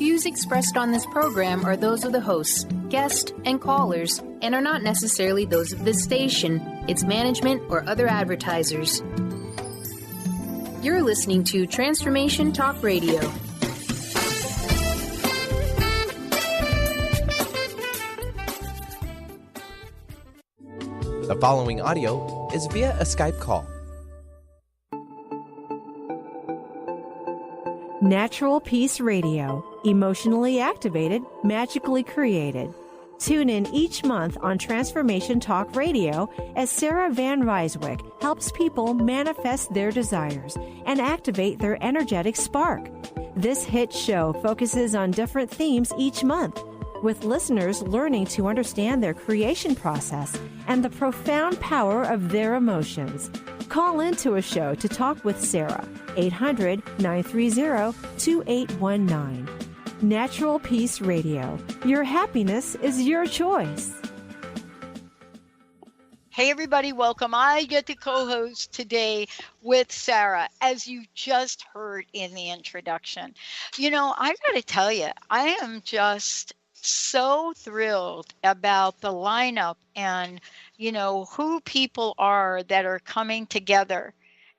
views expressed on this program are those of the hosts, guests, and callers, and are not necessarily those of this station, its management, or other advertisers. You're listening to Transformation Talk Radio. The following audio is via a Skype call. Natural Peace Radio, emotionally activated, magically created. Tune in each month on Transformation Talk Radio as Sarah van Rijsewijk helps people manifest their desires and activate their energetic spark. This hit show focuses on different themes each month, with listeners learning to understand their creation process and the profound power of their emotions. Call into a show to talk with Sarah, 800-930-2819. Natural Peace Radio. Your happiness is your choice. Hey everybody, welcome. I get to co-host today with Sarah, as you just heard in the introduction. You know, I got to tell you, I am just so thrilled about the lineup and, you know, who people are that are coming together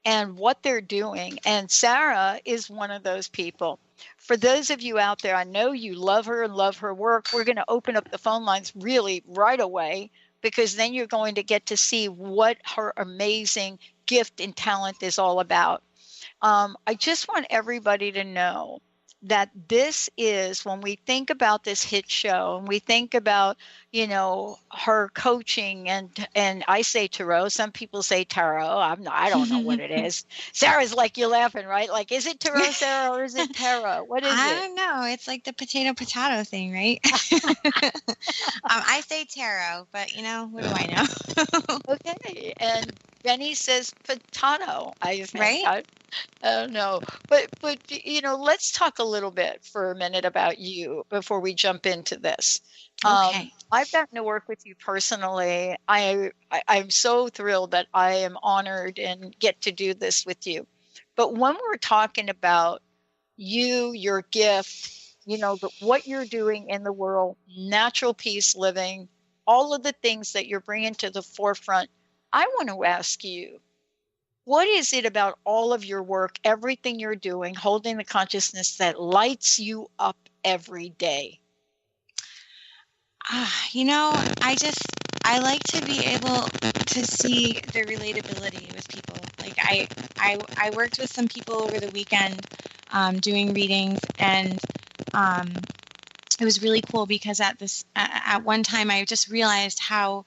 and what they're doing. And Sarah is one of those people. For those of you out there, I know you love her and love her work. We're going to open up the phone lines really right away, because then you're going to get to see what her amazing gift and talent is all about. I just want everybody to know that this is, when we think about this hit show and we think about, you know, her coaching and I say tarot, some people say tarot. I don't know what it is. Sarah's like, you're laughing, right? Like, is it tarot, Sarah, or is it tarot? What is it? I don't know. It's like the potato thing, right? I say tarot, but you know, what do I know? Okay. And Benny says potato, I think. Right? I don't know. But you know, let's talk a little bit for a minute about you before we jump into this. Okay. I've gotten to work with you personally. I'm so thrilled that I am honored and get to do this with you. But when we're talking about you, your gift, you know, what you're doing in the world, natural peace living, all of the things that you're bringing to the forefront, I want to ask you, what is it about all of your work, everything you're doing, holding the consciousness, that lights you up every day? You know, I like to be able to see the relatability with people. Like I worked with some people over the weekend doing readings, and it was really cool because at one time I just realized how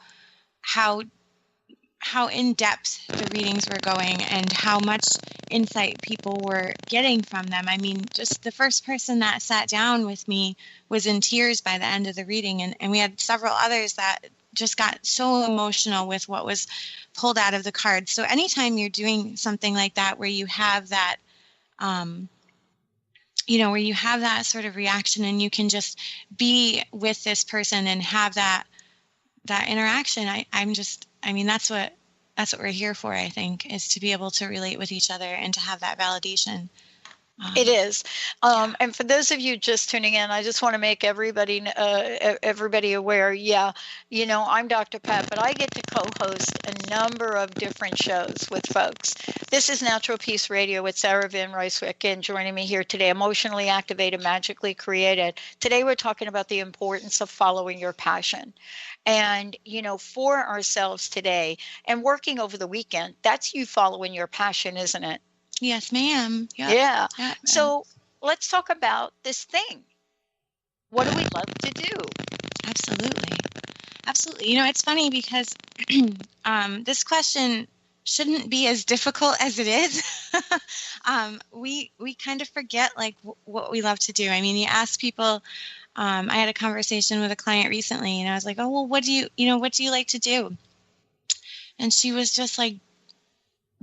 in depth the readings were going and how much insight people were getting from them. I mean, just the first person that sat down with me was in tears by the end of the reading. And we had several others that just got so emotional with what was pulled out of the cards. So anytime you're doing something like that, where you have that, you know, where you have that sort of reaction and you can just be with this person and have that interaction, that's what we're here for, I think, is to be able to relate with each other and to have that validation. It is. And for those of you just tuning in, I just want to make everybody aware. Yeah, you know, I'm Dr. Pat, but I get to co-host a number of different shows with folks. This is Natural Peace Radio with Sarah van Rijsewijk, and joining me here today, emotionally activated, magically created. Today, we're talking about the importance of following your passion. And, you know, for ourselves today and working over the weekend, that's you following your passion, isn't it? Yes, ma'am. Yep. Yeah. Yep. So let's talk about this thing. What do we love to do? Absolutely. Absolutely. You know, it's funny because this question shouldn't be as difficult as it is. We kind of forget like what we love to do. I mean, you ask people, I had a conversation with a client recently and I was like, oh, well, what do you like to do? And she was just like,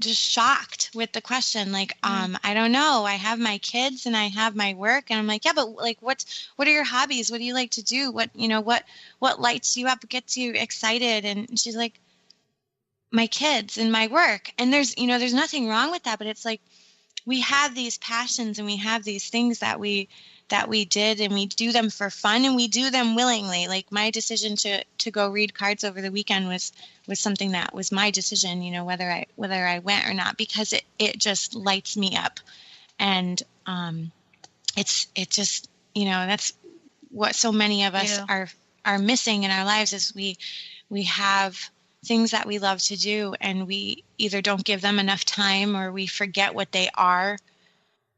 just shocked with the question. Like, I don't know. I have my kids and I have my work. And I'm like, yeah, but like, what are your hobbies? What do you like to do? What lights you up, gets you excited? And she's like, my kids and my work. And there's nothing wrong with that, but it's like, we have these passions and we have these things that we did, and we do them for fun, and we do them willingly. Like my decision to go read cards over the weekend was something that was my decision, whether I went or not, because it just lights me up. And it just, that's what so many of us are missing in our lives, is we have things that we love to do, and we either don't give them enough time, or we forget what they are.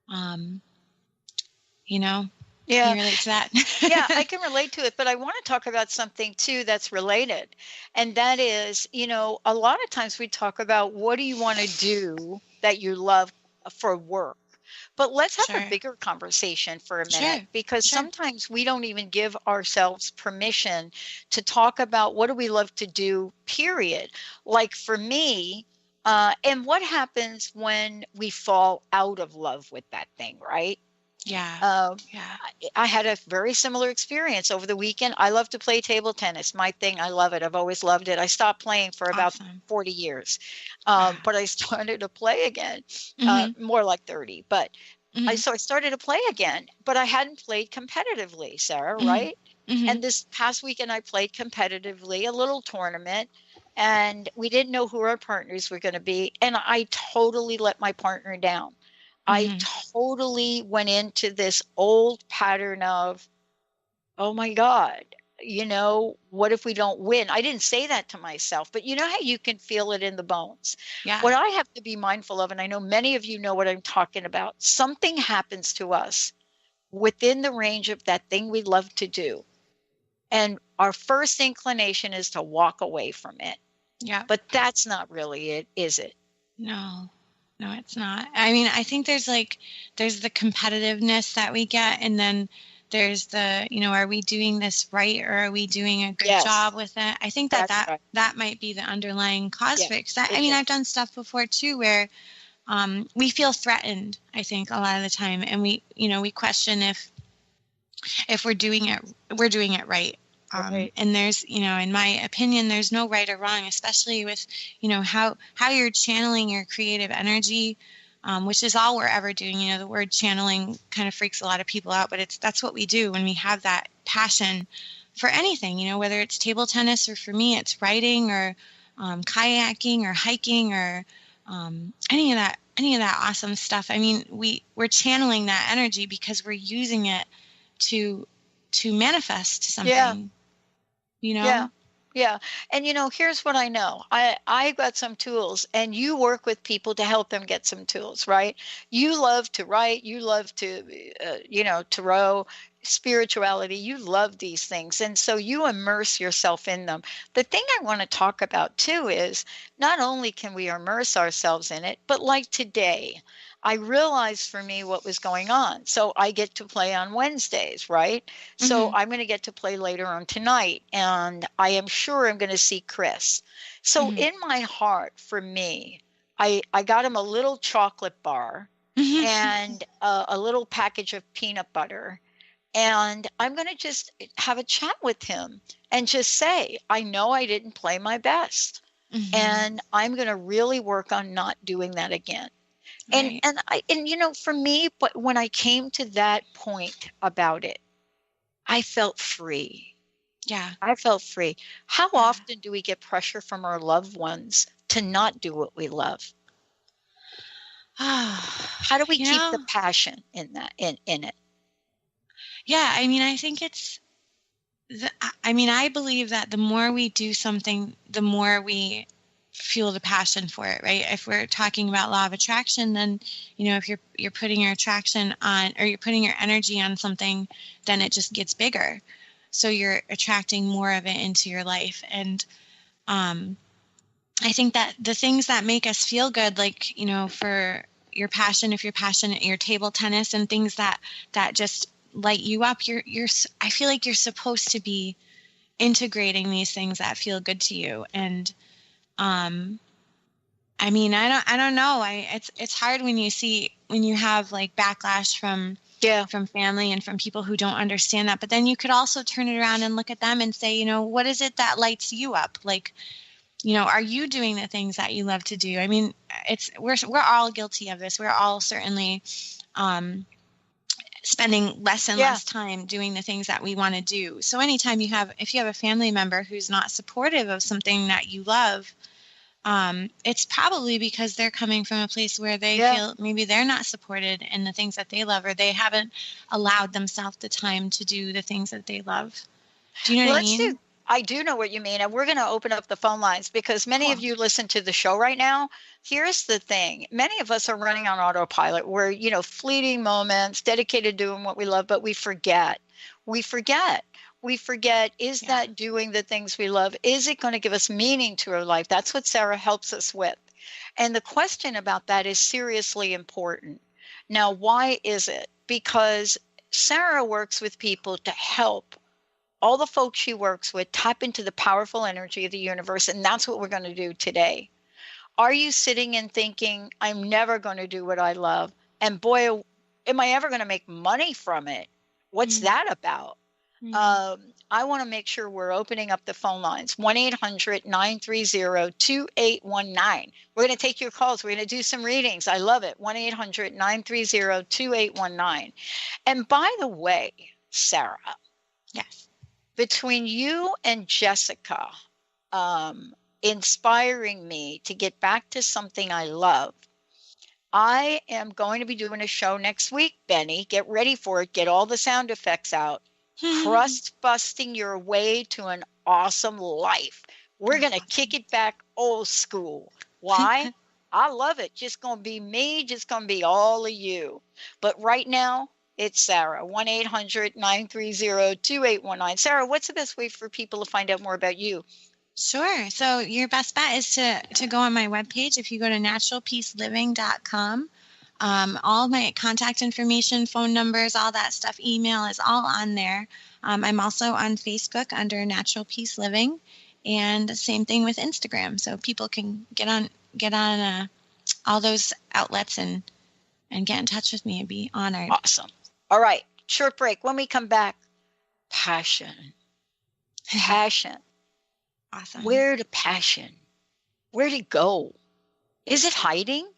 Yeah. Can you relate to that? Yeah, I can relate to it, but I want to talk about something too that's related. And that is, a lot of times we talk about what do you want to do that you love for work. But let's have a bigger conversation for a minute, because sometimes we don't even give ourselves permission to talk about what do we love to do, period. Like for me, and what happens when we fall out of love with that thing, right? Yeah. I had a very similar experience over the weekend. I love to play table tennis. My thing. I love it. I've always loved it. I stopped playing for about 40 years. But I started to play again, more like 30. But I started to play again, but I hadn't played competitively, Sarah, right? And this past weekend I played competitively, a little tournament, and we didn't know who our partners were going to be. And I totally let my partner down. I totally went into this old pattern of, oh my God, what if we don't win? I didn't say that to myself, but you know how you can feel it in the bones. Yeah. What I have to be mindful of, and I know many of you know what I'm talking about, something happens to us within the range of that thing we love to do. And our first inclination is to walk away from it. Yeah. But that's not really it, is it? No, it's not. I mean, I think there's the competitiveness that we get, and then there's the, are we doing this right, or are we doing a good job with it? I think that might be the underlying cause for it. 'Cause I've done stuff before too where we feel threatened, I think, a lot of the time, and we question if we're doing it right. And there's, in my opinion, there's no right or wrong, especially with, how you're channeling your creative energy, which is all we're ever doing. The word channeling kind of freaks a lot of people out, but that's what we do when we have that passion for anything, whether it's table tennis, or for me, it's writing, or kayaking, or hiking, or any of that awesome stuff. I mean, we're channeling that energy because we're using it to manifest something. Yeah. And here's what I know. I got some tools, and you work with people to help them get some tools, right? You love to write, you love to tarot, spirituality, you love these things. And so you immerse yourself in them. The thing I want to talk about too is not only can we immerse ourselves in it, but like today, I realized for me what was going on. So I get to play on Wednesdays, right? So I'm going to get to play later on tonight, and I am sure I'm going to see Chris. So in my heart, for me, I got him a little chocolate bar and a little package of peanut butter. And I'm going to just have a chat with him and just say, I know I didn't play my best. And I'm going to really work on not doing that again. Right. And for me, but when I came to that point about it, I felt free. Yeah. I felt free. How often do we get pressure from our loved ones to not do what we love? How do we keep the passion in that, in it? Yeah. I mean, I think I believe that the more we do something, the more we fuel the passion for it, right? If we're talking about law of attraction, then, if you're putting your attraction on, or you're putting your energy on something, then it just gets bigger. So you're attracting more of it into your life. And I think that the things that make us feel good, like, for your passion, if you're passionate, your table tennis and things that just light you up, I feel like you're supposed to be integrating these things that feel good to you. And I mean, I don't know. It's hard when you have like backlash from family and from people who don't understand that. But then you could also turn it around and look at them and say, what is it that lights you up? Like, are you doing the things that you love to do? I mean, we're all guilty of this. We're all certainly spending less and less time doing the things that we want to do. So anytime if you have a family member who's not supportive of something that you love, it's probably because they're coming from a place where they feel maybe they're not supported in the things that they love, or they haven't allowed themselves the time to do the things that they love. Do you know what I mean? I do know what you mean. And we're going to open up the phone lines because many of you listen to the show right now. Here's the thing. Many of us are running on autopilot. We're, fleeting moments, dedicated to doing what we love, but we forget. Is that doing the things we love? Is it going to give us meaning to our life? That's what Sarah helps us with. And the question about that is seriously important. Now, why is it? Because Sarah works with people to help all the folks she works with tap into the powerful energy of the universe. And that's what we're going to do today. Are you sitting and thinking, I'm never going to do what I love? And boy, am I ever going to make money from it? What's that about? I want to make sure we're opening up the phone lines, 1-800-930-2819. We're going to take your calls. We're going to do some readings. I love it. 1-800-930-2819. And by the way, Sarah. Yes. Between you and Jessica inspiring me to get back to something I love, I am going to be doing a show next week, Benny. Get ready for it. Get all the sound effects out. Crust busting your way to an awesome life. We're going to kick it back old school. Why? I love it. Just going to be me. Just going to be all of you. But right now, it's Sarah, 1-800-930-2819. Sarah, what's the best way for people to find out more about you? Sure. So your best bet is to go on my webpage. If you go to naturalpeaceliving.com, all my contact information, phone numbers, all that stuff, email is all on there. I'm also on Facebook under Natural Peace Living, and the same thing with Instagram. So people can get on all those outlets and get in touch with me and be honored. Awesome. All right. Short break. When we come back, passion. Awesome. Where to passion? Where'd it go? Is it hiding?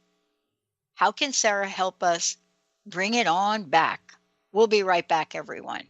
How can Sarah help us bring it on back? We'll be right back, everyone.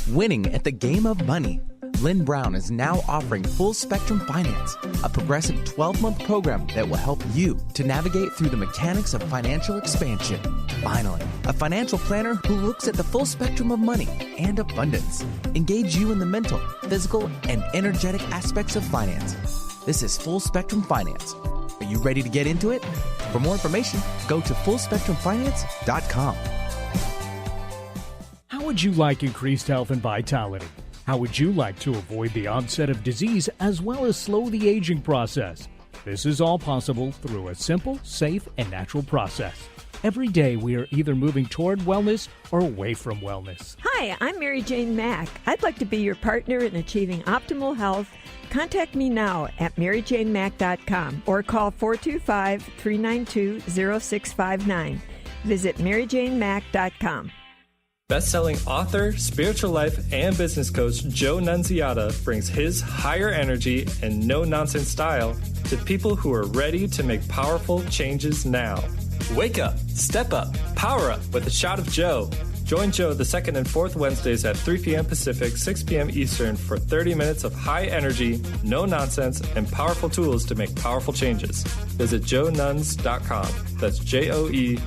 Winning at the game of money. Lynn Brown is now offering Full Spectrum Finance, a progressive 12-month program that will help you to navigate through the mechanics of financial expansion. Finally, a financial planner who looks at the full spectrum of money and abundance. Engage you in the mental, physical, and energetic aspects of finance. This is Full Spectrum Finance. Are you ready to get into it? For more information, go to fullspectrumfinance.com. How would you like increased health and vitality? How would you like to avoid the onset of disease as well as slow the aging process? This is all possible through a simple, safe, and natural process. Every day we are either moving toward wellness or away from wellness. Hi, I'm Mary Jane Mack. I'd like to be your partner in achieving optimal health. Contact me now at maryjanemack.com or call 425-392-0659. Visit maryjanemack.com. Best-selling author, spiritual life, and business coach Joe Nunziata brings his higher energy and no-nonsense style to people who are ready to make powerful changes now. Wake up, step up, power up with a shot of Joe. Join Joe the second and fourth Wednesdays at 3 p.m. Pacific, 6 p.m. Eastern for 30 minutes of high energy, no nonsense, and powerful tools to make powerful changes. Visit joenuns.com. That's JOENUNZ.com.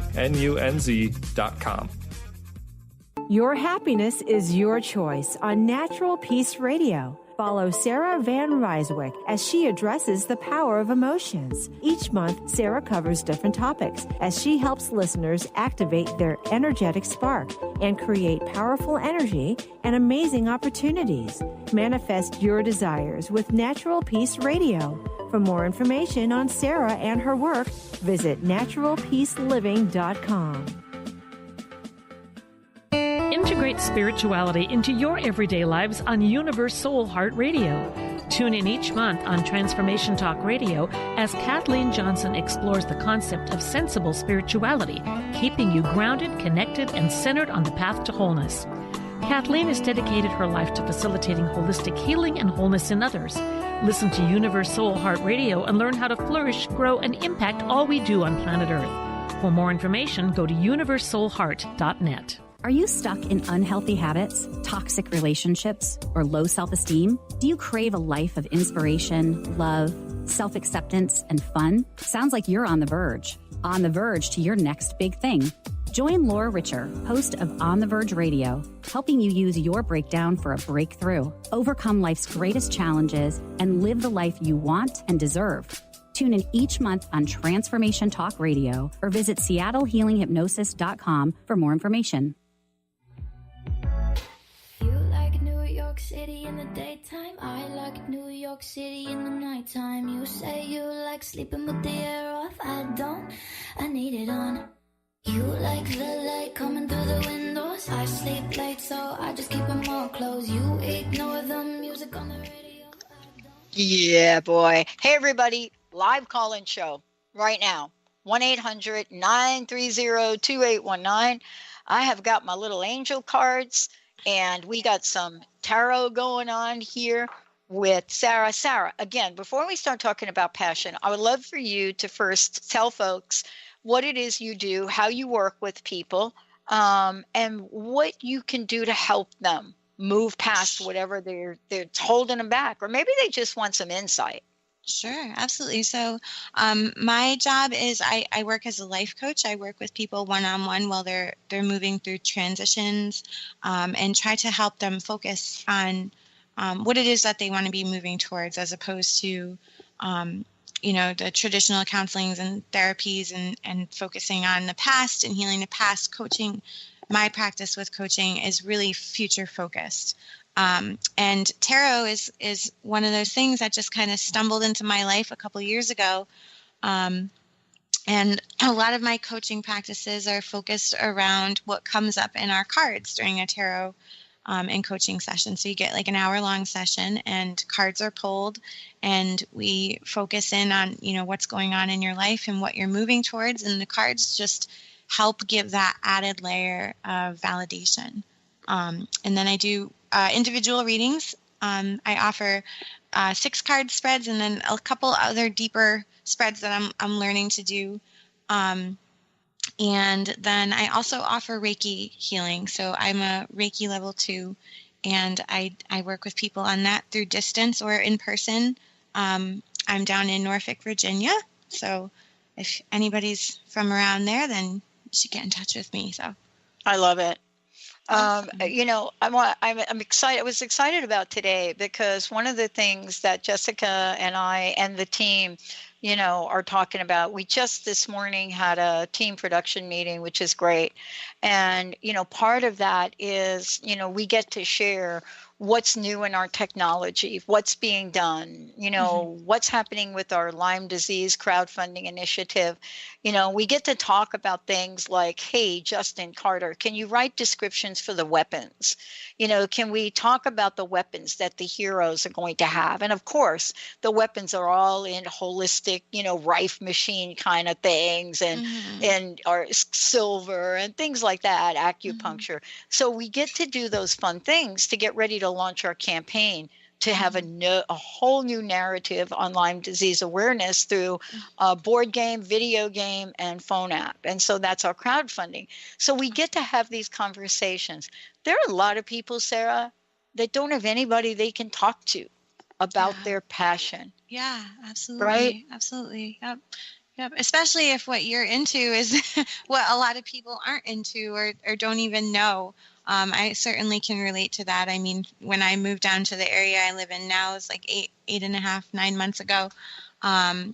Your happiness is your choice on Natural Peace Radio. Follow Sarah van Rijsewijk as she addresses the power of emotions. Each month, Sarah covers different topics as she helps listeners activate their energetic spark and create powerful energy and amazing opportunities. Manifest your desires with Natural Peace Radio. For more information on Sarah and her work, visit naturalpeaceliving.com. integrate spirituality into your everyday lives on Universe Soul Heart Radio. Tune in each month on Transformation Talk Radio as Kathleen Johnson explores the concept of sensible spirituality, keeping you grounded, connected, and centered on the path to wholeness. Kathleen has dedicated her life to facilitating holistic healing and wholeness in others. Listen to Universe Soul Heart Radio and learn how to flourish, grow, and impact all we do on planet Earth. For more information, go to universesoulheart.net. Are you stuck in unhealthy habits, toxic relationships, or low self-esteem? Do you crave a life of inspiration, love, self-acceptance, and fun? Sounds like you're on the verge to your next big thing. Join Laura Richer, host of On the Verge Radio, helping you use your breakdown for a breakthrough, overcome life's greatest challenges, and live the life you want and deserve. Tune in each month on Transformation Talk Radio or visit SeattleHealingHypnosis.com for more information. You like New York City in the daytime, I like New York City in the nighttime. You say you like sleeping with the air off, I don't, I need it on. You like the light coming through the windows, I sleep late so I just keep them all closed. You ignore the music on the radio, I don't. Yeah, boy. Hey, everybody. Live call-in show right now. 1-800-930-2819. I have got my little angel cards, and we got some tarot going on here with Sarah. Sarah, again, before we start talking about passion, I would love for you to first tell folks what it is you do, how you work with people, and what you can do to help them move past whatever they're holding them back, or maybe they just want some insight. Sure, absolutely. So my job is I work as a life coach. I work with people one-on-one while they're moving through transitions, and try to help them focus on what it is that they want to be moving towards, as opposed to the traditional counselings and therapies and focusing on the past and healing the past. Coaching, my practice with coaching is really future focused. And tarot is one of those things that just kind of stumbled into my life a couple of years ago. And a lot of my coaching practices are focused around what comes up in our cards during a tarot and coaching session. So you get like an hour-long session, and cards are pulled, and we focus in on, what's going on in your life and what you're moving towards. And the cards just help give that added layer of validation. And then I do individual readings. I offer 6-card spreads, and then a couple other deeper spreads that I'm learning to do. And then I also offer Reiki healing. So I'm a Reiki level 2, and I work with people on that through distance or in person. I'm down in Norfolk, Virginia. So if anybody's from around there, then you should get in touch with me. So I love it. I'm excited. I was excited about today because one of the things that Jessica and I and the team, are talking about, we just this morning had a team production meeting, which is great. And, part of that is, we get to share what's new in our technology, what's being done, what's happening with our Lyme disease crowdfunding initiative. We get to talk about things like, hey, Justin Carter, can you write descriptions for the weapons? Can we talk about the weapons that the heroes are going to have? And of course, the weapons are all in holistic, Rife machine kind of things, and our silver and things like that, acupuncture. So we get to do those fun things to get ready to launch our campaign to have a whole new narrative on Lyme disease awareness through a board game, video game, and phone app. And so that's our crowdfunding. So we get to have these conversations. There are a lot of people, Sarah, that don't have anybody they can talk to about their passion. Yeah, absolutely. Right? Absolutely. Yep. Especially if what you're into is what a lot of people aren't into or don't even know. I certainly can relate to that. I mean, when I moved down to the area I live in now, it's like 9 months ago. I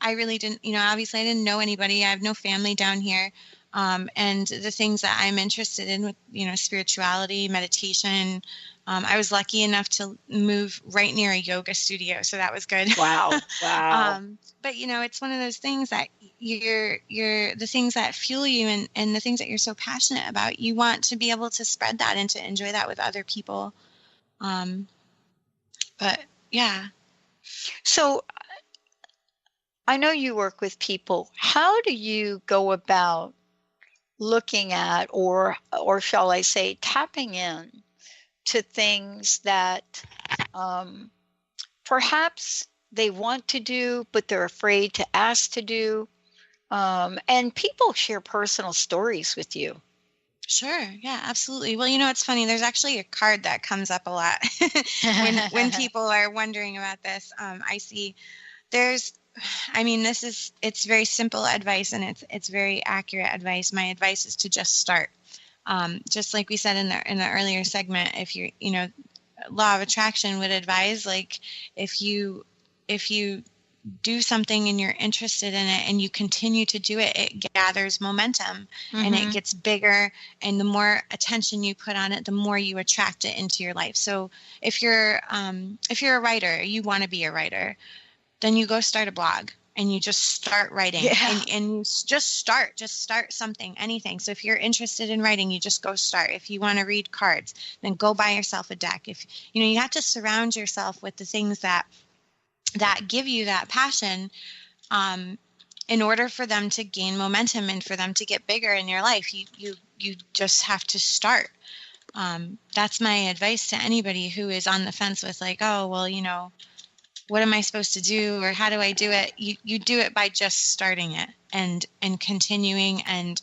really didn't, obviously I didn't know anybody. I have no family down here. And the things that I'm interested in with, spirituality, meditation, I was lucky enough to move right near a yoga studio, so that was good. Wow. But it's one of those things that you're the things that fuel you and the things that you're so passionate about, you want to be able to spread that and to enjoy that with other people. But yeah. So I know you work with people. How do you go about looking at, or shall I say, tapping in to things that perhaps they want to do, but they're afraid to ask to do? And people share personal stories with you. Sure. Yeah, absolutely. Well, it's funny. There's actually a card that comes up a lot when people are wondering about this. I see it's very simple advice, and it's very accurate advice. My advice is to just start. Just like we said in the earlier segment, if you're, law of attraction would advise, like, if you do something and you're interested in it and you continue to do it, it gathers momentum and it gets bigger. And the more attention you put on it, the more you attract it into your life. So if you're a writer, you want to be a writer, then you go start a blog and you just start writing and you just start something, anything. So if you're interested in writing, you just go start. If you want to read cards, then go buy yourself a deck. If you have to surround yourself with the things that give you that passion, in order for them to gain momentum and for them to get bigger in your life. You just have to start. That's my advice to anybody who is on the fence with, like, oh, well, what am I supposed to do, or how do I do it? You do it by just starting it and continuing and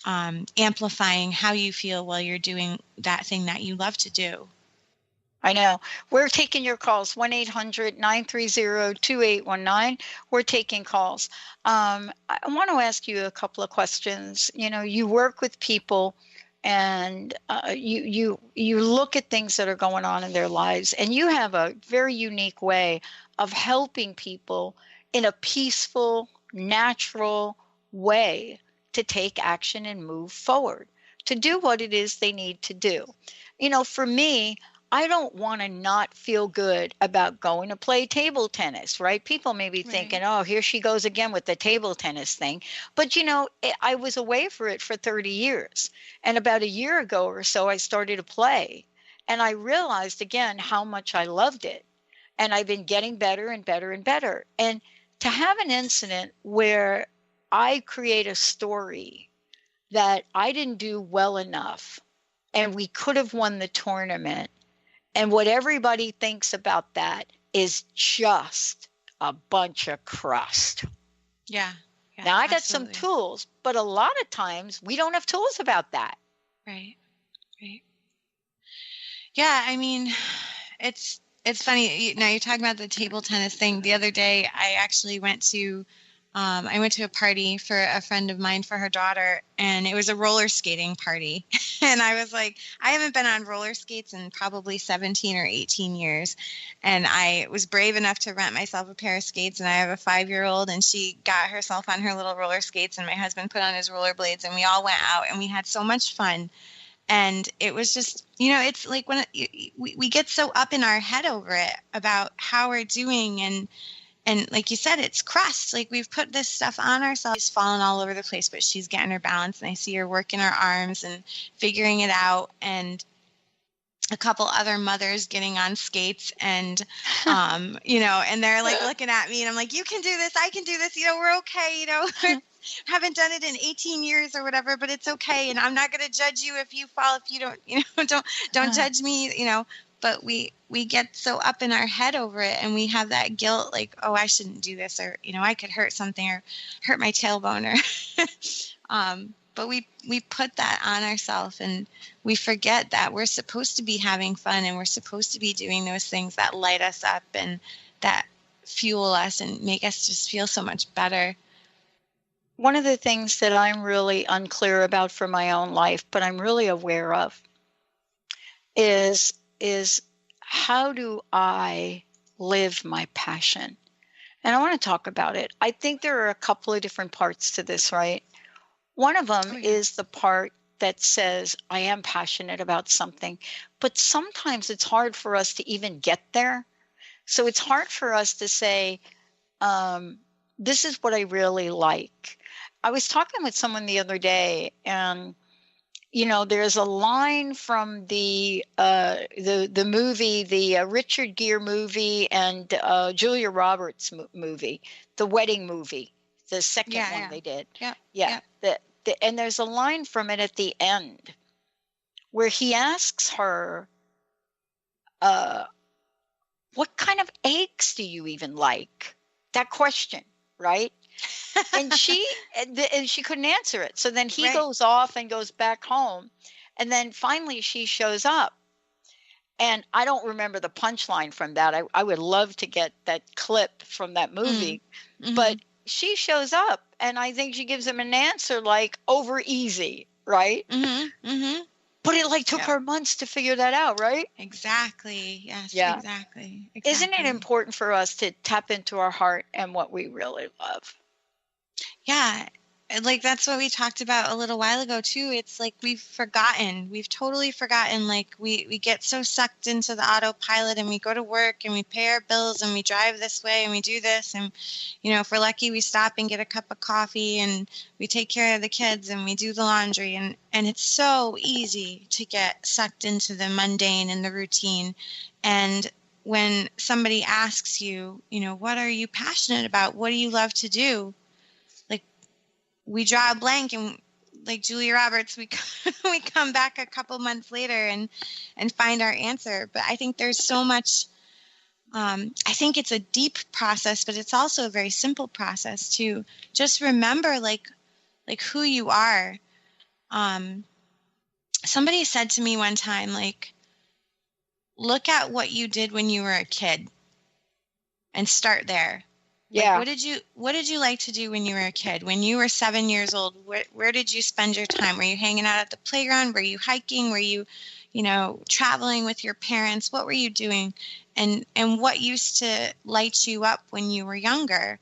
amplifying how you feel while you're doing that thing that you love to do. I know. We're taking your calls, 1-800-930-2819. We're taking calls. I want to ask you a couple of questions. You work with people, and you look at things that are going on in their lives, and you have a very unique way of helping people in a peaceful, natural way to take action and move forward, to do what it is they need to do. For me, I don't want to not feel good about going to play table tennis, right? People may be thinking, oh, here she goes again with the table tennis thing. But, I was away for it for 30 years. And about a year ago or so, I started to play. And I realized again how much I loved it. And I've been getting better and better and better. And to have an incident where I create a story that I didn't do well enough and we could have won the tournament, and what everybody thinks about that is just a bunch of crust. Yeah. Now, I got some tools, but a lot of times we don't have tools about that. Right. Yeah, it's funny. Now you're talking about the table tennis thing. The other day, I actually went to a party for a friend of mine for her daughter, and it was a roller skating party. And I was like, I haven't been on roller skates in probably 17 or 18 years. And I was brave enough to rent myself a pair of skates, and I have a 5-year-old, and she got herself on her little roller skates, and my husband put on his rollerblades, and we all went out, and we had so much fun. And it was just, it's like when we get so up in our head over it about how we're doing, and like you said, it's crust. Like, we've put this stuff on ourselves. She's fallen all over the place, but she's getting her balance. And I see her working her arms and figuring it out. And a couple other mothers getting on skates and, and they're like looking at me, and I'm like, you can do this. I can do this. We're okay. Haven't done it in 18 years or whatever, but it's okay. And I'm not going to judge you if you fall, if you don't, don't judge me, But we get so up in our head over it, and we have that guilt, like, oh, I shouldn't do this, or, I could hurt something or hurt my tailbone, or, but we put that on ourselves, and we forget that we're supposed to be having fun, and we're supposed to be doing those things that light us up and that fuel us and make us just feel so much better. One of the things that I'm really unclear about for my own life, but I'm really aware of, is how do I live my passion? And I want to talk about it. I think there are a couple of different parts to this, right? One of them is the part that says, I am passionate about something, but sometimes it's hard for us to even get there. So it's hard for us to say, this is what I really like. I was talking with someone the other day, and there's a line from the movie, the Richard Gere movie and Julia Roberts movie, the wedding movie, the second one they did. Yeah. And there's a line from it at the end where he asks her, what kind of eggs do you even like? That question, right? And she couldn't answer it. So then he goes off and goes back home. And then finally she shows up. And I don't remember the punchline from that. I would love to get that clip from that movie. Mm-hmm. But she shows up, and I think she gives him an answer like over easy, right? Mm-hmm. Mm-hmm. But it took her months to figure that out, right? Exactly. Yes, exactly. Isn't it important for us to tap into our heart and what we really love? Yeah. That's what we talked about a little while ago too. It's like we've totally forgotten. We get so sucked into the autopilot, and we go to work and we pay our bills and we drive this way and we do this. And, if we're lucky, we stop and get a cup of coffee and we take care of the kids and we do the laundry. And it's so easy to get sucked into the mundane and the routine. And when somebody asks you, what are you passionate about? What do you love to do? We draw a blank, and like Julia Roberts, we come back a couple months later and find our answer. But I think there's so much. I think it's a deep process, but it's also a very simple process to just remember, like who you are. Somebody said to me one time, look at what you did when you were a kid, and start there. Yeah. What did you like to do when you were a kid? When you were 7 years old, where did you spend your time? Were you hanging out at the playground? Were you hiking? Were you, traveling with your parents? What were you doing? And what used to light you up when you were younger?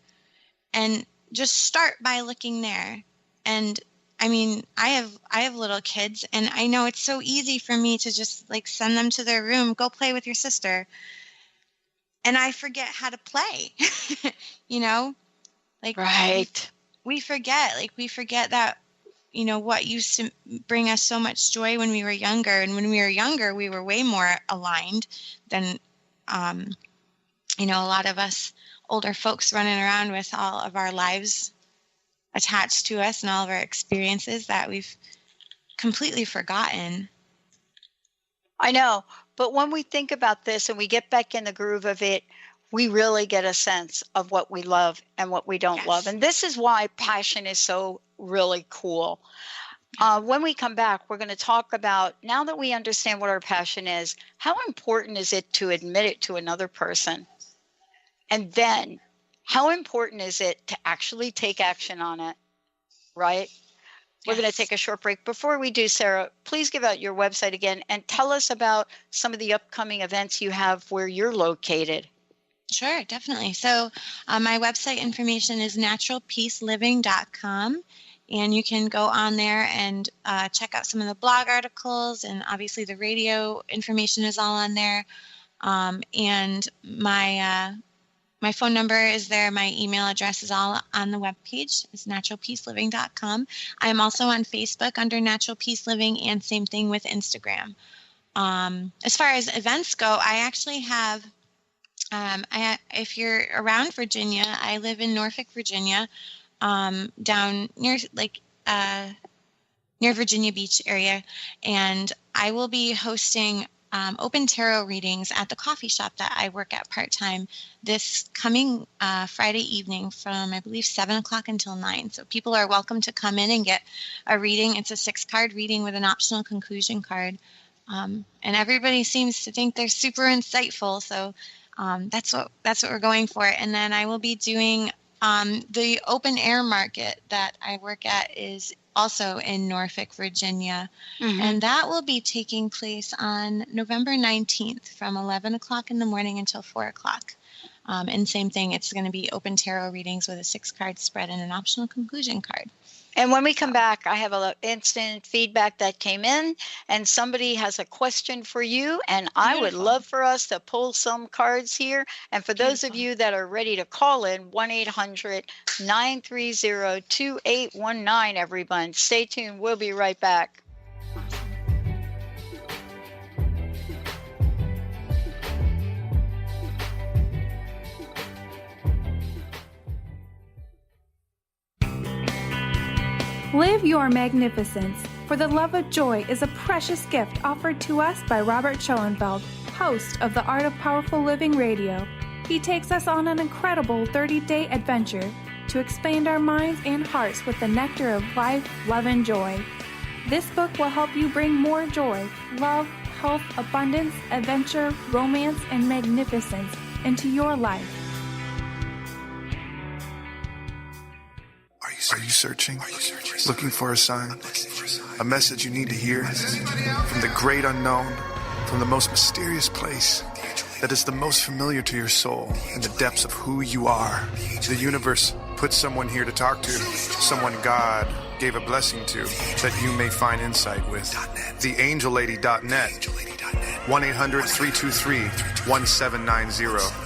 And just start by looking there. And I mean, I have little kids, and I know it's so easy for me to just send them to their room, go play with your sister. And I forget how to play, right. We forget that, what used to bring us so much joy when we were younger. And when we were younger, we were way more aligned than, a lot of us older folks running around with all of our lives attached to us and all of our experiences that we've completely forgotten. I know. But when we think about this and we get back in the groove of it, we really get a sense of what we love and what we don't love. And this is why passion is so really cool. When we come back, we're going to talk about, now that we understand what our passion is, how important is it to admit it to another person? And then how important is it to actually take action on it, right? We're going to take a short break. Before we do, Sarah, please give out your website again and tell us about some of the upcoming events you have where you're located. Sure, definitely. So my website information is naturalpeaceliving.com, and you can go on there and check out some of the blog articles, and obviously the radio information is all on there. And my phone number is there. My email address is all on the webpage. It's naturalpeaceliving.com. I am also on Facebook under Natural Peace Living, and same thing with Instagram. As far as events go, I actually have, if you're around Virginia, I live in Norfolk, Virginia, down near Virginia Beach area, and I will be hosting open tarot readings at the coffee shop that I work at part-time this coming Friday evening from, I believe, 7 o'clock until 9. So people are welcome to come in and get a reading. It's a 6-card reading with an optional conclusion card. And everybody seems to think they're super insightful. So that's what we're going for. And then I will be doing the open air market that I work at is also in Norfolk, Virginia. Mm-hmm. And that will be taking place on November 19th from 11 o'clock in the morning until 4 o'clock. And same thing, it's going to be open tarot readings with a 6-card spread and an optional conclusion card. And when we come back, I have an instant feedback that came in, and somebody has a question for you, and I would love for us to pull some cards here. And for those of you that are ready to call in, 1-800-930-2819, everyone. Stay tuned. We'll be right back. Live your magnificence, for the love of joy is a precious gift offered to us by Robert Schoenfeld, host of the Art of Powerful Living Radio. He takes us on an incredible 30-day adventure to expand our minds and hearts with the nectar of life, love, and joy. This book will help you bring more joy, love, health, abundance, adventure, romance, and magnificence into your life. Are you searching? Looking for a sign? A message you need to hear? From the great unknown? From the most mysterious place? That is the most familiar to your soul in the depths of who you are. The universe put someone here to talk to. Someone God gave a blessing to that you may find insight with. TheAngelLady.net. 1-800-323-1790.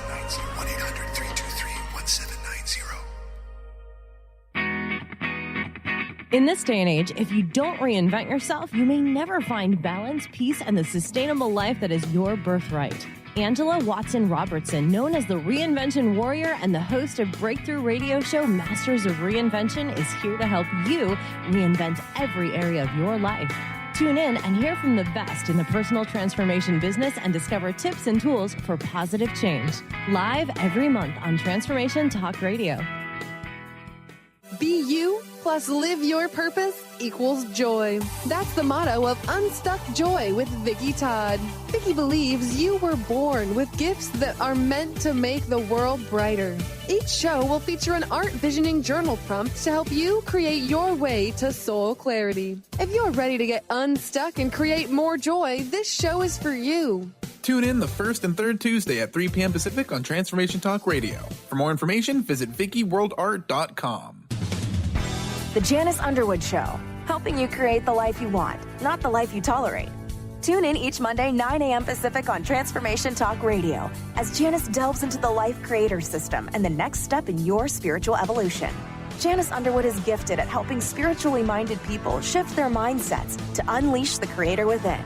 In this day and age, if you don't reinvent yourself, you may never find balance, peace, and the sustainable life that is your birthright. Angela Watson Robertson, known as the Reinvention Warrior and the host of breakthrough radio show Masters of Reinvention, is here to help you reinvent every area of your life. Tune in and hear from the best in the personal transformation business and discover tips and tools for positive change. Live every month on Transformation Talk Radio. Be you plus live your purpose equals joy. That's the motto of Unstuck Joy with Vicki Todd. Vicki believes you were born with gifts that are meant to make the world brighter. Each show will feature an art visioning journal prompt to help you create your way to soul clarity. If you're ready to get unstuck and create more joy, this show is for you. Tune in the first and third Tuesday at 3 p.m. Pacific on Transformation Talk Radio. For more information, visit VickiWorldArt.com. The Janice Underwood Show, helping you create the life you want, not the life you tolerate. Tune in each Monday, 9 a.m. Pacific on Transformation Talk Radio as Janice delves into the life creator system and the next step in your spiritual evolution. Janice Underwood is gifted at helping spiritually minded people shift their mindsets to unleash the creator within.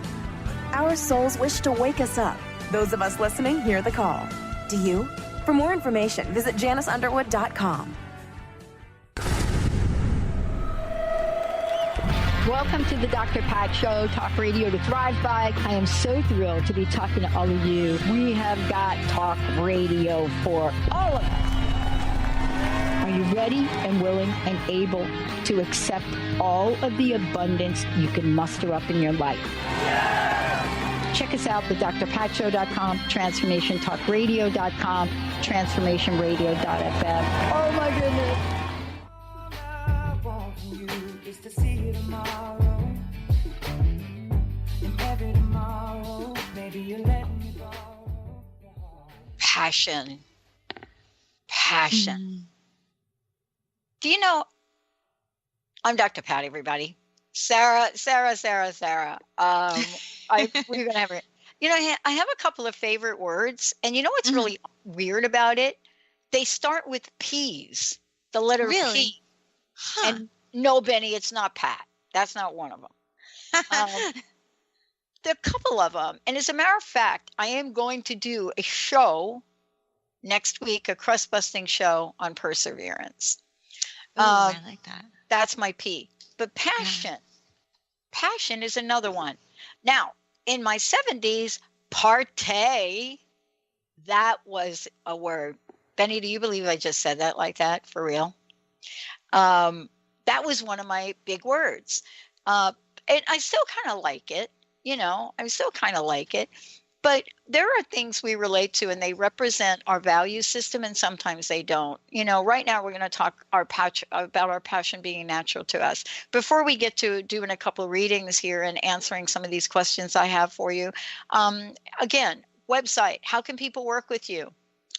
Our souls wish to wake us up. Those of us listening hear the call. Do you? For more information, visit JaniceUnderwood.com. Welcome to the Dr. Pat Show, talk radio to thrive by. I am so thrilled to be talking to all of you. We have got talk radio for all of us. Are you ready and willing and able to accept all of the abundance you can muster up in your life? Check us out, the drpatshow.com, transformationtalkradio.com, transformationradio.fm. Oh my goodness. To see you tomorrow, and every tomorrow, maybe you let me borrow. Passion. Do you know, I'm Dr. Pat, everybody. Sarah. We're going to have it. You know, I have a couple of favorite words, and you know what's really weird about it? They start with P's, the letter P. Huh. And no, Benny, it's not Pat. That's not one of them. There are a couple of them. And as a matter of fact, I am going to do a show next week, a crust-busting show on perseverance. I like that. That's my P. But passion. Passion is another one. Now, in my 70s, partay, that was a word. Benny, do you believe I just said that like that? For real? That was one of my big words. And I still kind of like it, you know, I still kind of like it. But there are things we relate to and they represent our value system and sometimes they don't. You know, right now we're going to talk about our passion being natural to us. Before we get to doing a couple of readings here and answering some of these questions I have for you, again, website, how can people work with you?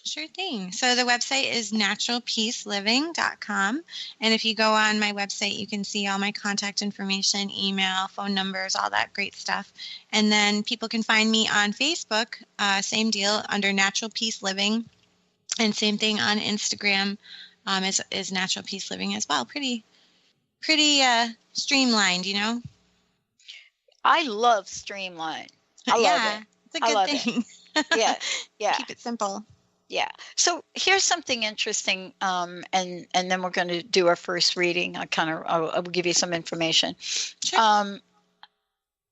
Sure thing. So the website is naturalpeaceliving.com. And if you go on my website, you can see all my contact information, email, phone numbers, all that great stuff. And then people can find me on Facebook, same deal, under Natural Peace Living. And same thing on Instagram is Natural Peace Living as well. Pretty streamlined, you know? I love streamline. I love it. It's a good thing. Yeah. Keep it simple. Yeah. So here's something interesting, and then we're going to do our first reading. I'll give you some information. Sure.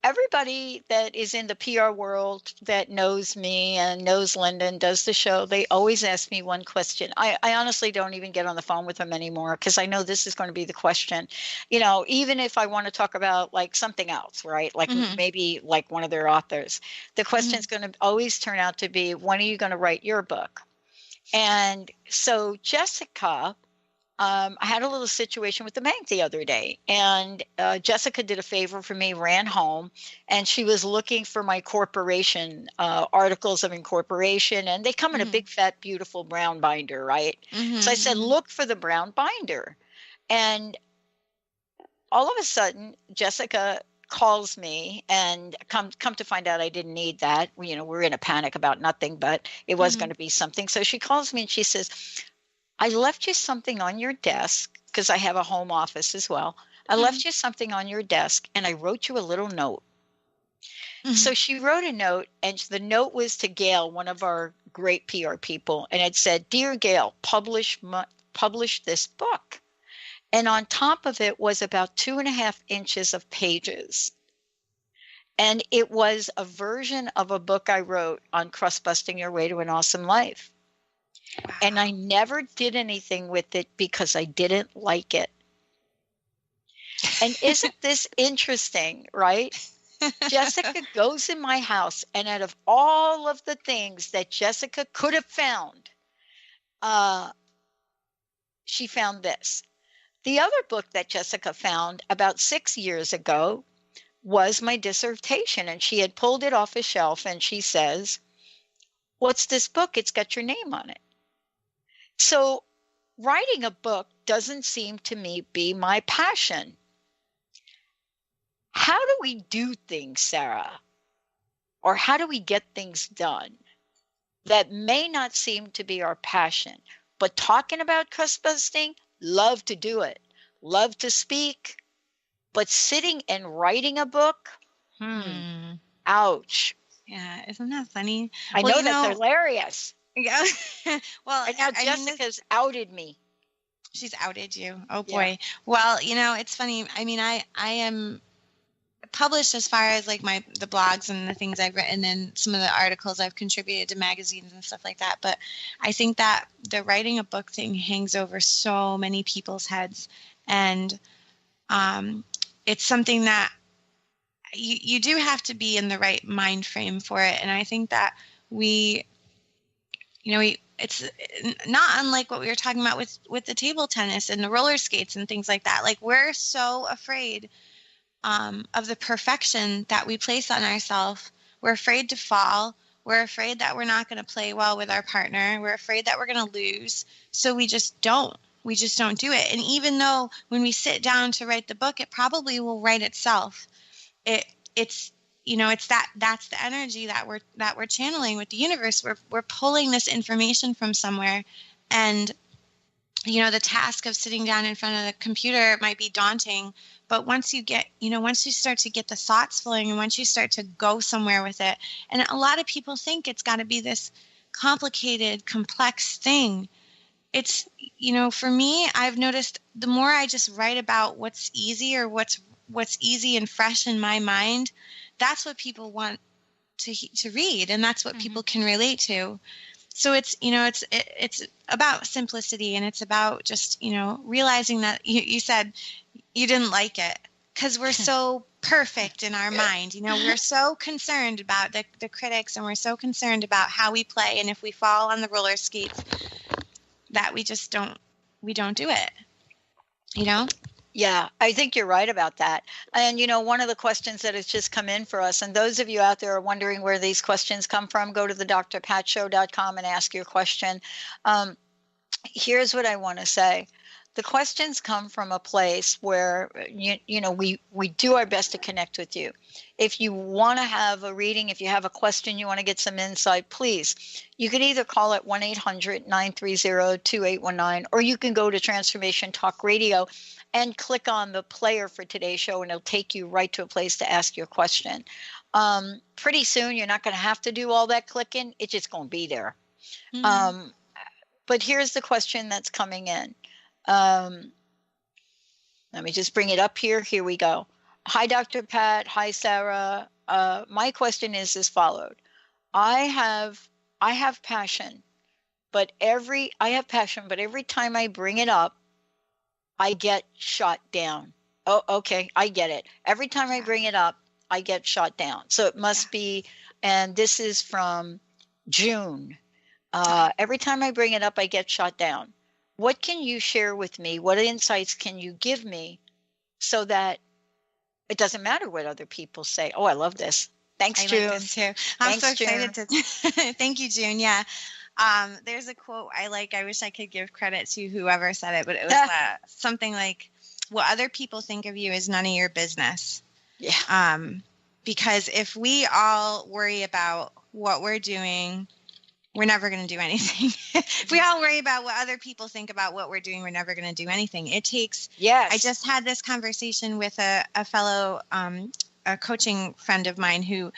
Everybody that is in the PR world that knows me and knows Linda and does the show, they always ask me one question. I honestly don't even get on the phone with them anymore because I know this is going to be the question. You know, even if I want to talk about like something else, right? Like maybe like one of their authors, the question is going to always turn out to be, when are you going to write your book? And so Jessica, I had a little situation with the bank the other day, and Jessica did a favor for me, ran home, and she was looking for my corporation articles of incorporation, and they come in a big, fat, beautiful brown binder, right? So I said, look for the brown binder. And all of a sudden, Jessica calls me, and come to find out I didn't need that. You know, we're in a panic about nothing, but it was going to be something. So she calls me and she says, I left you something on your desk, because I have a home office as well. I left you something on your desk, and I wrote you a little note. So she wrote a note, and the note was to Gail, one of our great PR people, and it said, Dear Gail, publish this book. And on top of it was about 2.5 inches of pages. And it was a version of a book I wrote on crust busting your way to an awesome life. Wow. And I never did anything with it because I didn't like it. And isn't this interesting, right? Jessica goes in my house, and out of all of the things that Jessica could have found, she found this. The other book that Jessica found about 6 years ago was my dissertation, and she had pulled it off a shelf, and she says, what's this book? It's got your name on it. So writing a book doesn't seem to me be my passion. How do we do things, Sarah? Or how do we get things done that may not seem to be our passion? But talking about crust busting, love to do it. Love to speak. But sitting and writing a book, ouch. Yeah, isn't that funny? I know that's hilarious. Yeah. Well, and now Jessica's outed me. She's outed you. Oh boy. Yeah. Well, you know, it's funny. I mean, I am published as far as like the blogs and the things I've written and some of the articles I've contributed to magazines and stuff like that. But I think that the writing a book thing hangs over so many people's heads, and it's something that you do have to be in the right mind frame for it. And I think that it's not unlike what we were talking about with the table tennis and the roller skates and things like that. Like, we're so afraid of the perfection that we place on ourselves. We're afraid to fall. We're afraid that we're not going to play well with our partner. We're afraid that we're going to lose. So we just don't. We just don't do it. And even though when we sit down to write the book, it probably will write itself. It's that's the energy that we're channeling with the universe. We're pulling this information from somewhere, and the task of sitting down in front of the computer might be daunting, but once you start to get the thoughts flowing, and once you start to go somewhere with it, and a lot of people think it's got to be this complicated, complex thing. It's, for me, I've noticed the more I just write about what's easy or what's easy and fresh in my mind, that's what people want to read, and that's what people can relate to. So it's about simplicity, and it's about just, realizing that you said you didn't like it because we're so perfect in our mind. We're so concerned about the critics, and we're so concerned about how we play, and if we fall on the roller skates, that we just don't do it, Yeah, I think you're right about that. And, one of the questions that has just come in for us, and those of you out there are wondering where these questions come from, go to the drpatshow.com and ask your question. Here's what I want to say. The questions come from a place where, we do our best to connect with you. If you want to have a reading, if you have a question, you want to get some insight, please, you can either call it 1-800-930-2819, or you can go to Transformation Talk Radio and click on the player for today's show, and it'll take you right to a place to ask your question. Pretty soon, you're not going to have to do all that clicking. It's just going to be there. Mm-hmm. But here's the question that's coming in. Let me just bring it up here. Here we go. Hi, Dr. Pat. Hi, Sarah. My question is as followed. I have passion, but every time I bring it up, I get shot down. Oh, okay. I get it. Every time I bring it up, I get shot down. So it must be, and this is from June. Every time I bring it up, I get shot down. What can you share with me? What insights can you give me so that it doesn't matter what other people say? Oh, I love this. Thanks, June. I like this too. I'm so excited to. Thank you, June. Yeah. There's a quote I like. I wish I could give credit to whoever said it, but it was something like, what other people think of you is none of your business. Yeah. Because if we all worry about what we're doing, we're never going to do anything. If we all worry about what other people think about what we're doing, we're never going to do anything. It takes, I just had this conversation with a fellow, a coaching friend of mine who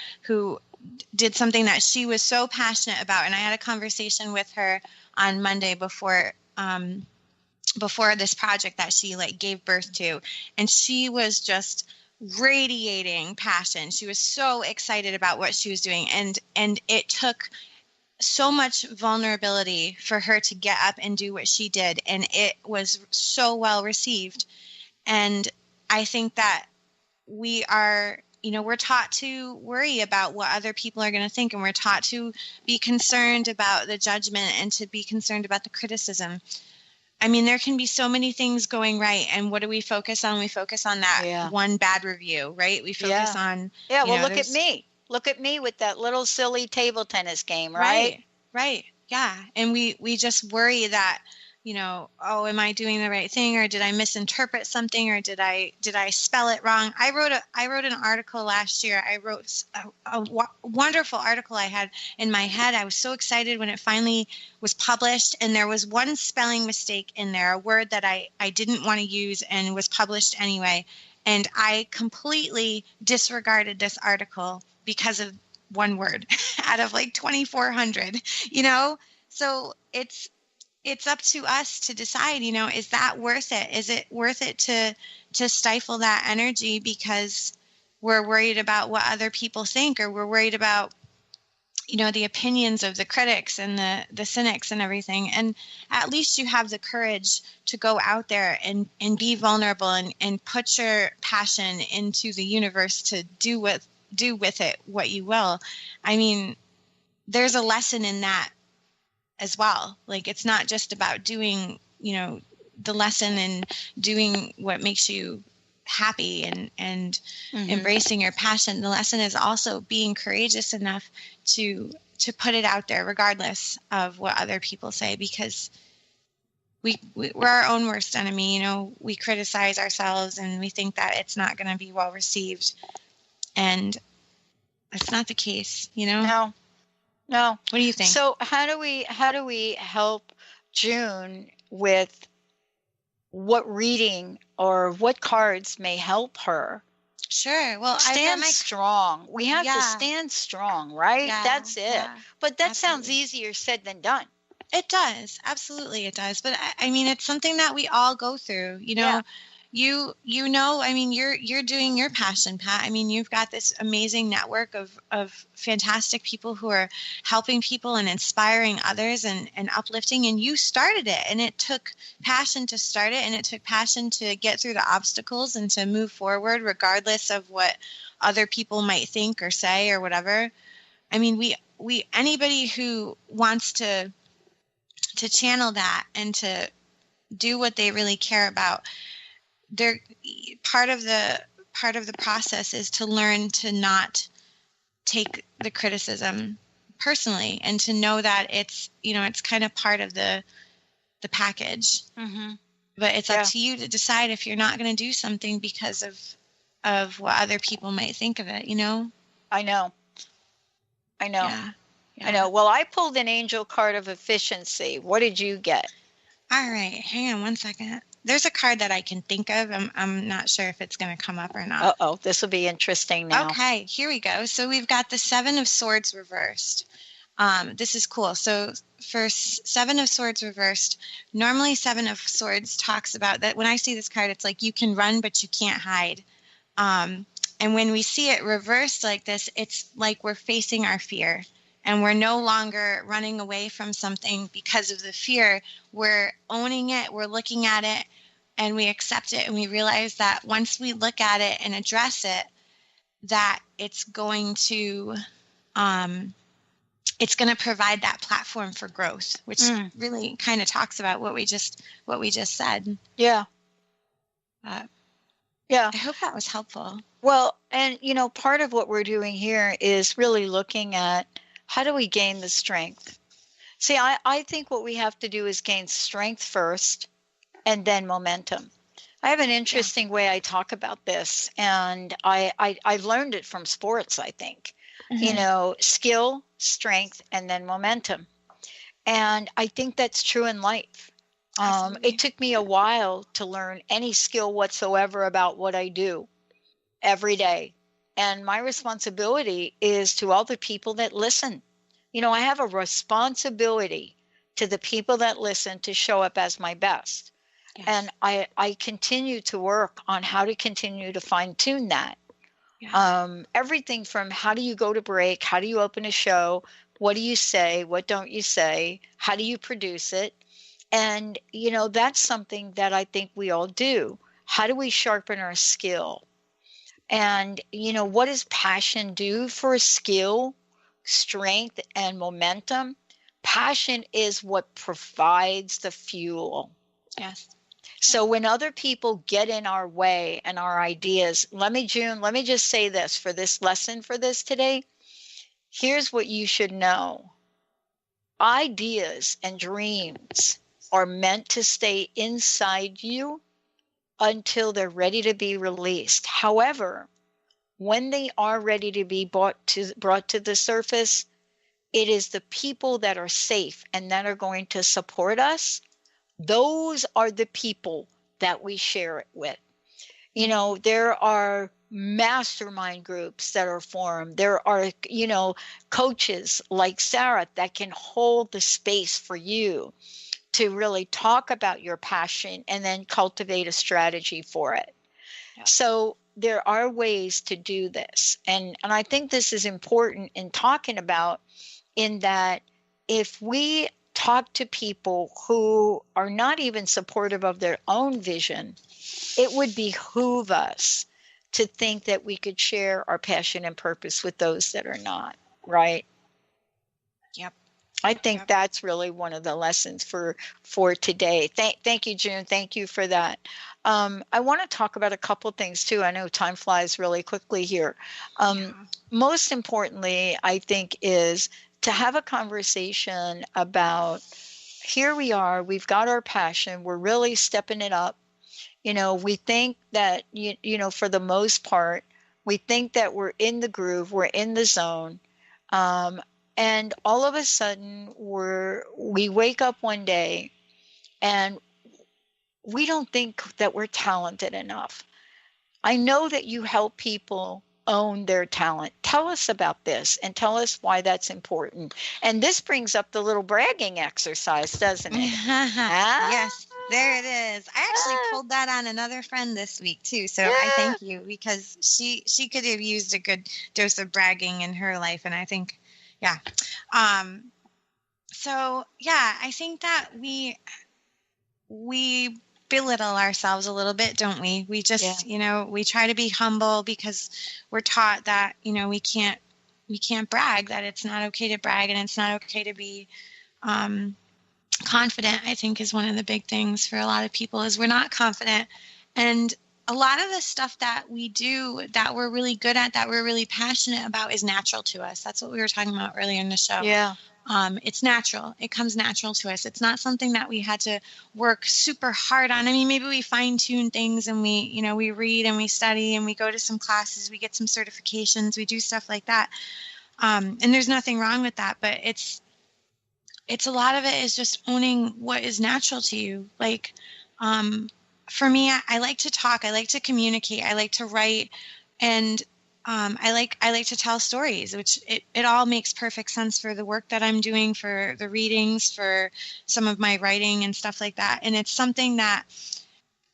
did something that she was so passionate about. And I had a conversation with her on Monday before this project that she gave birth to. And she was just radiating passion. She was so excited about what she was doing. And it took so much vulnerability for her to get up and do what she did. And it was so well received. And I think that we are, we're taught to worry about what other people are going to think. And we're taught to be concerned about the judgment and to be concerned about the criticism. I mean, there can be so many things going right. And what do we focus on? We focus on that one bad review, right? We focus on. Yeah, well, look at me. Look at me with that little silly table tennis game, right? Right. Yeah. And we just worry that, oh, am I doing the right thing, or did I misinterpret something, or did I spell it wrong? I wrote an article last year. I wrote a wonderful article I had in my head. I was so excited when it finally was published, and there was one spelling mistake in there, a word that I didn't want to use, and was published anyway. And I completely disregarded this article because of one word out of 2,400, So it's up to us to decide, is that worth it? Is it worth it to stifle that energy because we're worried about what other people think, or we're worried about, the opinions of the critics and the cynics and everything? And at least you have the courage to go out there and be vulnerable and put your passion into the universe to do with it what you will. I mean, there's a lesson in that as well. It's not just about doing, the lesson and doing what makes you happy and embracing your passion. The lesson is also being courageous enough to put it out there regardless of what other people say, because we're our own worst enemy. We criticize ourselves and we think that it's not going to be well received. And that's not the case, No. What do you think? So how do we help June with what reading or what cards may help her? Sure. Well, stand strong. We have to stand strong, right? Yeah, That's it. Yeah, but that sounds easier said than done. It does. Absolutely, it does. But I mean, it's something that we all go through. You're doing your passion, Pat. I mean, you've got this amazing network of fantastic people who are helping people and inspiring others and uplifting. And you started it, and it took passion to start it, and it took passion to get through the obstacles and to move forward, regardless of what other people might think or say or whatever. I mean, we anybody who wants to channel that and to do what they really care about, part of the process is to learn to not take the criticism personally, and to know that it's kind of part of the package. Mm-hmm. But it's up to you to decide if you're not going to do something because of what other people might think of it, I know. Yeah. I know. Well, I pulled an angel card of efficiency. What did you get? All right. Hang on one second. There's a card that I can think of. I'm not sure if it's going to come up or not. Uh-oh. This will be interesting now. Okay. Here we go. So we've got the Seven of Swords reversed. This is cool. So for Seven of Swords reversed, normally Seven of Swords talks about that. When I see this card, it's like you can run, but you can't hide. And when we see it reversed like this, it's like we're facing our fear, and we're no longer running away from something because of the fear. We're owning it. We're looking at it, and we accept it. And we realize that once we look at it and address it, that it's going to provide that platform for growth, which really kind of talks about what we just said. Yeah. Yeah. I hope that was helpful. Well, and part of what we're doing here is really looking at how do we gain the strength. See, I think what we have to do is gain strength first and then momentum. I have an interesting way I talk about this, and I learned it from sports, I think. Skill, strength, and then momentum. And I think that's true in life. It took me a while to learn any skill whatsoever about what I do every day. And my responsibility is to all the people that listen. I have a responsibility to the people that listen to show up as my best. Yes. And I continue to work on how to continue to fine tune that. Yeah. Everything from how do you go to break? How do you open a show? What do you say? What don't you say? How do you produce it? And, that's something that I think we all do. How do we sharpen our skill? And, what does passion do for skill, strength, and momentum? Passion is what provides the fuel. Yes. So when other people get in our way and our ideas, let me just say this for this lesson for this today. Here's what you should know. Ideas and dreams are meant to stay inside you until they're ready to be released. However, when they are ready to be brought to the surface, it is the people that are safe and that are going to support us. Those are the people that we share it with. There are mastermind groups that are formed. There are, coaches like Sarah that can hold the space for you to really talk about your passion and then cultivate a strategy for it. Yeah. So there are ways to do this. And I think this is important in talking about, in that if we talk to people who are not even supportive of their own vision, it would behoove us to think that we could share our passion and purpose with those that are not, right? Yep. I think that's really one of the lessons for today. Thank you, June. Thank you for that. I want to talk about a couple things too. I know time flies really quickly here. Most importantly, I think, is to have a conversation about, here we are, we've got our passion, we're really stepping it up. We think that, for the most part, we think that we're in the groove, we're in the zone. And all of a sudden we wake up one day and we don't think that we're talented enough. I know that you help people own their talent. Tell us about this and tell us why that's important. And this brings up the little bragging exercise, doesn't it? Yes, there it is. I actually pulled that on another friend this week too. So I thank you, because she could have used a good dose of bragging in her life. And I think, I think that we belittle ourselves a little bit, don't we? We just, we try to be humble because we're taught that, we can't brag, that it's not okay to brag, and it's not okay to be confident, I think, is one of the big things for a lot of people, is we're not confident. And a lot of the stuff that we do that we're really good at, that we're really passionate about, is natural to us. That's what we were talking about earlier in the show. Yeah. It's natural. It comes natural to us. It's not something that we had to work super hard on. I mean, maybe we fine tune things and we read and we study and we go to some classes, we get some certifications, we do stuff like that. And there's nothing wrong with that, but it's a lot of it is just owning what is natural to you. Like, for me, I like to talk, I like to communicate, I like to write, and I like to tell stories, which it all makes perfect sense for the work that I'm doing, for the readings, for some of my writing and stuff like that. And it's something that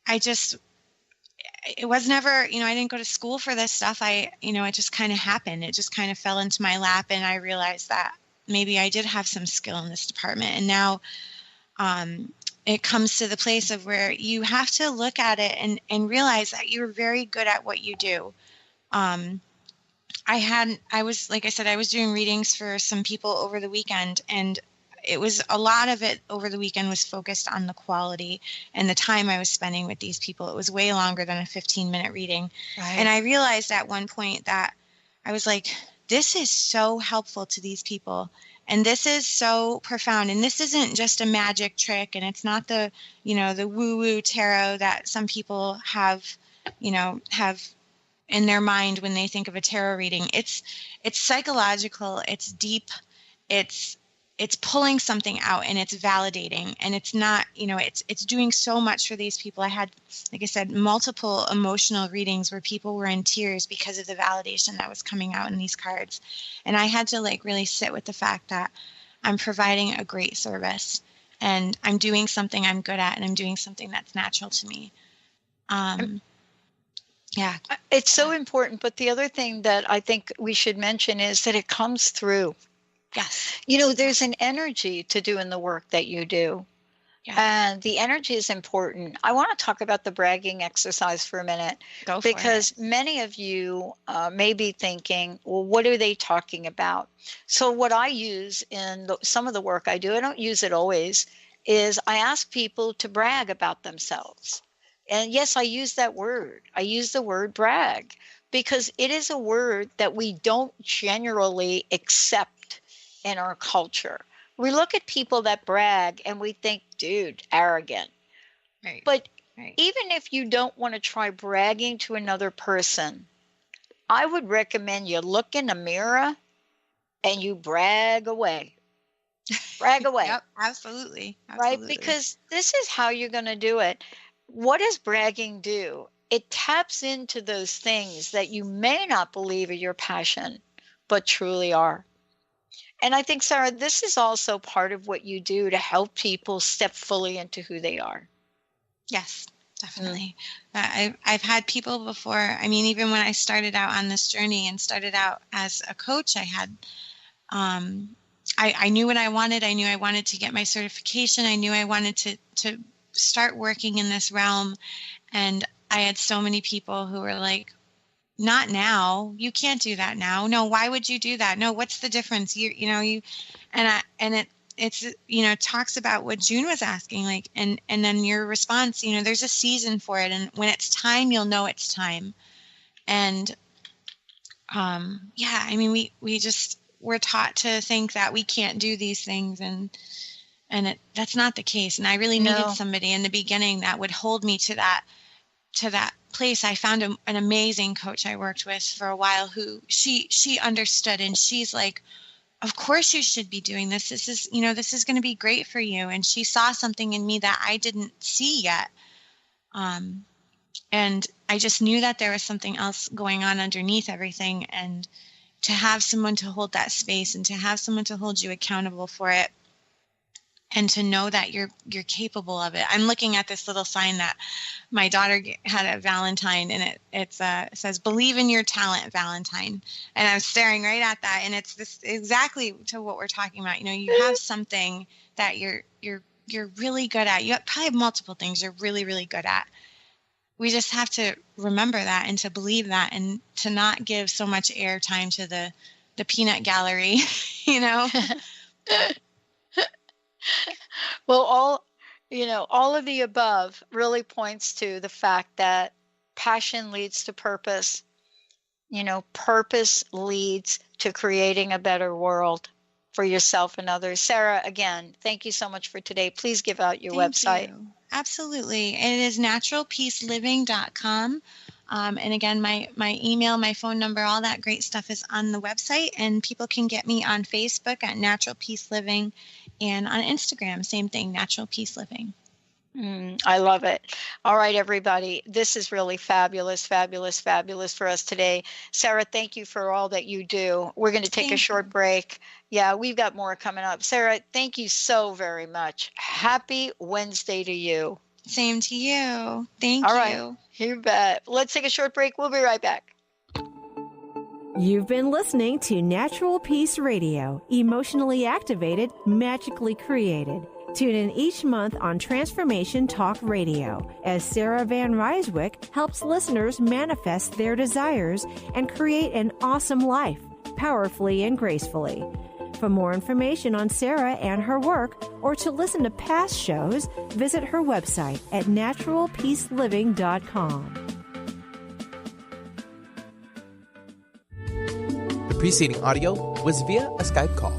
it was never, I didn't go to school for this stuff. It just kind of happened. It just kind of fell into my lap, and I realized that maybe I did have some skill in this department. And now, it comes to the place of where you have to look at it and realize that you're very good at what you do. I was doing readings for some people over the weekend, and it was a lot of it over the weekend was focused on the quality and the time I was spending with these people. It was way longer than a 15-minute reading. Right. And I realized at one point that I was like, this is so helpful to these people. And this is so profound. And this isn't just a magic trick. And it's not the woo-woo tarot that some people have in their mind when they think of a tarot reading. It's psychological. It's deep. It's pulling something out, and it's validating. And it's not, it's doing so much for these people. I had, like I said, multiple emotional readings where people were in tears because of the validation that was coming out in these cards. And I had to really sit with the fact that I'm providing a great service, and I'm doing something I'm good at, and I'm doing something that's natural to me. Yeah. It's so important. But the other thing that I think we should mention is that it comes through. Yes. There's an energy to doing the work that you do. Yeah. And the energy is important. I want to talk about the bragging exercise for a minute. Go for it. Because many of you may be thinking, well, what are they talking about? So what I use in some of the work I do, I don't use it always, is I ask people to brag about themselves. And yes, I use that word. I use the word brag because it is a word that we don't generally accept in our culture. We look at people that brag and we think, dude, arrogant. Right. But even if you don't want to try bragging to another person, I would recommend you look in the mirror and you brag away. Brag away. Yep, absolutely. Right? Because this is how you're going to do it. What does bragging do? It taps into those things that you may not believe are your passion, but truly are. And I think, Sarah, this is also part of what you do to help people step fully into who they are. Yes, definitely. I've had people before. I mean, even when I started out on this journey and started out as a coach, I had, I knew what I wanted. I knew I wanted to get my certification. I knew I wanted to start working in this realm. And I had so many people who were like, not now. You can't do that now. No, why would you do that? No, what's the difference? It talks about what June was asking, and then your response, there's a season for it. And when it's time, you'll know it's time. And, we're taught to think that we can't do these things. And that's not the case. And I really needed somebody in the beginning that would hold me to that place. I found an amazing coach I worked with for a while who she understood, and she's like, of course you should be doing this. This is going to be great for you. And she saw something in me that I didn't see yet. And I just knew that there was something else going on underneath everything. And to have someone to hold that space and to have someone to hold you accountable for it, and to know that you're capable of it. I'm looking at this little sign that my daughter had at Valentine, and it says, "Believe in your talent, Valentine." And I'm staring right at that, and it's this exactly to what we're talking about. You have something that you're really good at. You probably have multiple things you're really, really good at. We just have to remember that and to believe that, and to not give so much airtime to the peanut gallery, Well, all of the above really points to the fact that passion leads to purpose. Purpose leads to creating a better world for yourself and others. Sarah, again, thank you so much for today. Please give out your website. You. Absolutely. It is naturalpeaceliving.com. And again, my email, my phone number, all that great stuff is on the website. And people can get me on Facebook at Natural Peace Living, and on Instagram, same thing, Natural Peace Living. I love it. All right, everybody. This is really fabulous, fabulous, fabulous for us today. Sarah, thank you for all that you do. We're going to take a short break. Yeah, we've got more coming up. Sarah, thank you so very much. Happy Wednesday to you. Same to you. Thank you. All right. You bet. Let's take a short break. We'll be right back. You've been listening to Natural Peace Radio, emotionally activated, magically created. Tune in each month on Transformation Talk Radio as Sarah van Rijsewijk helps listeners manifest their desires and create an awesome life, powerfully and gracefully. For more information on Sarah and her work, or to listen to past shows, visit her website at naturalpeaceliving.com. The preceding audio was via a Skype call.